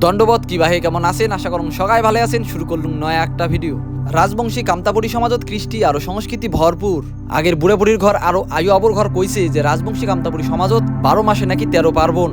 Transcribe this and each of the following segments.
দণ্ডবত কি ভাই কেমন আছেন? আশা করুন সবাই ভালো আছেন। শুরু করলুম নয়া একটা ভিডিও। রাজবংশী কামতাপুরী সমাজত কৃষ্টি আর সংস্কৃতি ভরপুর। আগের বুড়ে বুড়ির ঘর আর আয়ু আবর ঘর কইছে যে রাজবংশী কামতাপুরী সমাজত 12 মাসে নাকি 13 পার্বণ।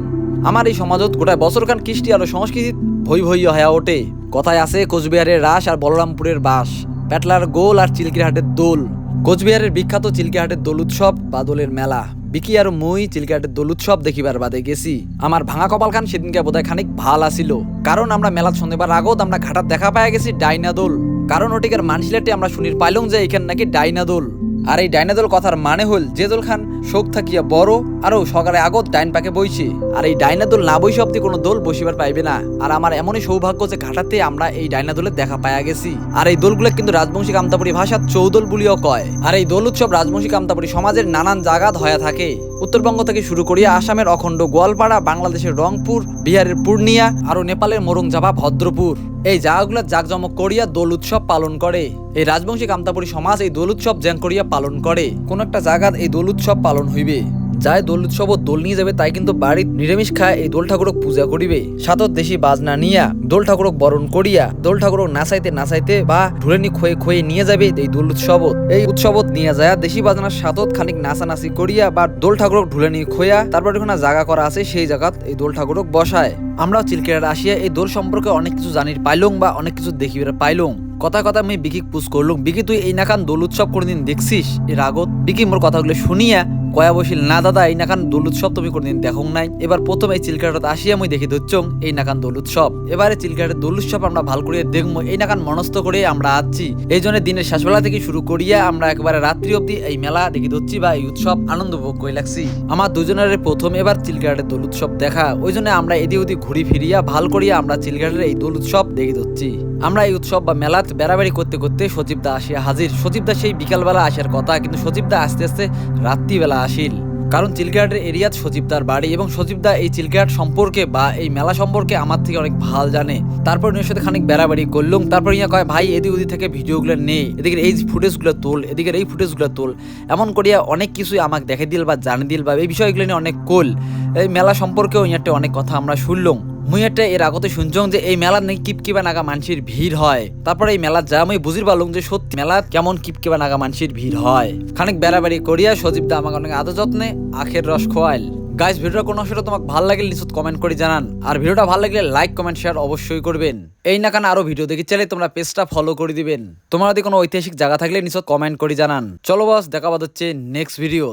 আমার এই সমাজত গোটা বছরখান কৃষ্টি আর সংস্কৃতি ভই ভই হয়ে ওঠে। কথায় আছে কোচবিহারের রাস আর বলরামপুরের বাস, পেটলার গোল আর চিলকিরহাটের দোল। কোচবিহারের বিখ্যাত চিলকিরহাটের দোল উৎসব বা দোলের মেলা। বিকি আর মুই চিলকিরহাটের দোল উৎসব দেখিবার বাদে গেছি। আমার ভাঙা কপাল খান সেদিনকে বোধহয় খানিক ভাল আসিল, কারণ আমরা মেলাত সন্ধ্যেবার আগত আমরা ঘাটার দেখা পাই গেছি ডাইনা দোল। কারণ ওটিকার মানসিলাটি আমরা শুনির পাইলং যে এখানে নাকি ডাইনা দোল। আর এই ডাইনা দোল কথার মানে হল যে দোল খান শোক থাকিয়া বড় আরো সকালে আগত ডাইন পাকে বইছে। আর এই ডাইনা দোল না বইসে অব্দি কোনো দোল বসিবার পাইবে না। আর আমার এমনই সৌভাগ্য যে ঘাটাতে আমরা এই ডাইনা দোলের দেখা পাইয়া গেছি। আর এই দোলগুলো কিন্তু রাজবংশী কামতাপুরী ভাষাত চৌদোল বলিও কয়। আর এই দোল উৎসব রাজবংশী কামতাপুরী সমাজের নানান জায়গাত হয়ে থাকে। উত্তরবঙ্গ থেকে শুরু করিয়া আসামের অখণ্ড গোয়ালপাড়া, বাংলাদেশের রংপুর, বিহারের পূর্ণিয়া আরো নেপালের মোরংজাভা ভদ্রপুর, এই জায়গাগুলো জাকজমক করিয়া দোল উৎসব পালন করে। এই রাজবংশী কামতাপুরী সমাজ এই দোল উৎসব জ্যাং করিয়া পালন করে। কোন একটা জায়গাত এই দোল উৎসব পালন হইবে, যায় দোল উৎসব দোল নিয়ে যাবে তাই কিন্তু বাড়ির নিরামিষ খায় এই দোল ঠাকুরক পূজা করিবে। সাতত দেশি বাজনা নিয়া দোল ঠাকুরক বরণ করিয়া দোল ঠাকুরক নাচাইতে নাচাইতে বা ঢুলেনি খয়ে খয়ে নিয়ে যাবে এই দোল উৎসবত। এই উৎসবত নিয়ে যায় দেশি বাজনার সাতত খানিক নাচানাচি করিয়া বা দোল ঠাকুরক ঢুলেনি খোয়া তারপর এখানে জায়গা করা আছে সেই জায়গাত এই দোল ঠাকুরক বসায়। আমরাও চিলকিরহাট আসিয়া এই দোল সম্পর্কে অনেক কিছু জানির পাইলং বা অনেক কিছু দেখিবার পাইলং। কথা আমি বিকি পুজ করলুম, বিকি তুই এই নাকান দোল উৎসব কোনদিন দেখছিস এর আগত? বিকি মোর কথাগুলো শুনিয়া কয়া বসিল, না দাদা এই নাকান দোল উৎসব তুমি কোনদিন দেখো নাই। এবার প্রথম এই চিলকিরহাটত আসিয়া মুই দেখি ধরছং এই নাকান দোল উৎসব। এবারে চিলকিরহাটের দোল উৎসব আমরা ভাল করিয়া দেখবো, এই নাকান মনস্থ করে আমরা আসছি। এই জন্য দিনের শেষবেলা থেকে শুরু করিয়া আমরা একেবারে রাত্রি অব্দি এই মেলা দেখি ধরছি বা এই উৎসব আনন্দ ভোগ করে লাগছি। আমার দুজনের প্রথম এবার চিলকিরহাটের দোল উৎসব দেখা, ওই জন্য আমরা এদিক ওদিক ঘুরি ফিরিয়া ভাল করিয়া আমরা চিলকিরহাটের এই দোল উৎসব দেখি ধরছি। আমরা এই উৎসব বা মেলাত বেড়াবেড়ি করতে করতে সচিবদা আসিয়া হাজির। সচিবদা সেই বিকালবেলা আসার কথা, কিন্তু সচিবদা আস্তে আস্তে রাত্রিবেলা আসিল। কারণ চিলকিরহাটের এরিয়াত সচিবদার বাড়ি এবং সচিবদা এই চিলকিরহাট সম্পর্কে বা এই মেলা সম্পর্কে আমার থেকে অনেক ভাল জানে। তারপর ওর সাথে খানিক বেড়াবেড়ি করলুম। তারপর ইয়া কয়, ভাই এদিক ওদিক থেকে ভিডিওগুলো নেই, এদিকে এই ফুটেজগুলো তোল, এদিকে এই ফুটেজগুলো তোল। এমন করিয়া অনেক কিছুই আমাকে দেখে দিল বা জানিয়ে দিল বা এই বিষয়গুলো নিয়ে অনেক কোল। এই মেলা সম্পর্কেও ইয়াতে অনেক কথা আমরা শুনলাম। মুই একটা এর আগতে শুনছং যে এই মেলার নাকি কিপকিবা নাগা মানুষের ভিড় হয়। তারপরে এই মেলার যা আমি বুঝির পারলুম যে সত্যি মেলার কেমন কিপকিবা নাগা মানুষের ভিড় হয়। খানিক বেড়াবেড়ি করিয়া সজীবদা আমাকে অনেক আদর যত্নে আখের রস খোয়াইল। গাইস, ভিডিওটা কোন অংশটা তোমাকে ভালো লাগলে নিশ্চয় কমেন্ট করে জানান। আর ভিডিওটা ভালো লাগলে লাইক কমেন্ট শেয়ার অবশ্যই করবেন। এই নাকান আরো ভিডিও দেখি চাইলে তোমরা পেজটা ফলো করে দিবেন। তোমার যদি কোনো ঐতিহাসিক জায়গা থাকলে নিশ্চয় কমেন্ট করে জানান। চলো বস, দেখা বাদ হচ্ছে নেক্সট ভিডিও।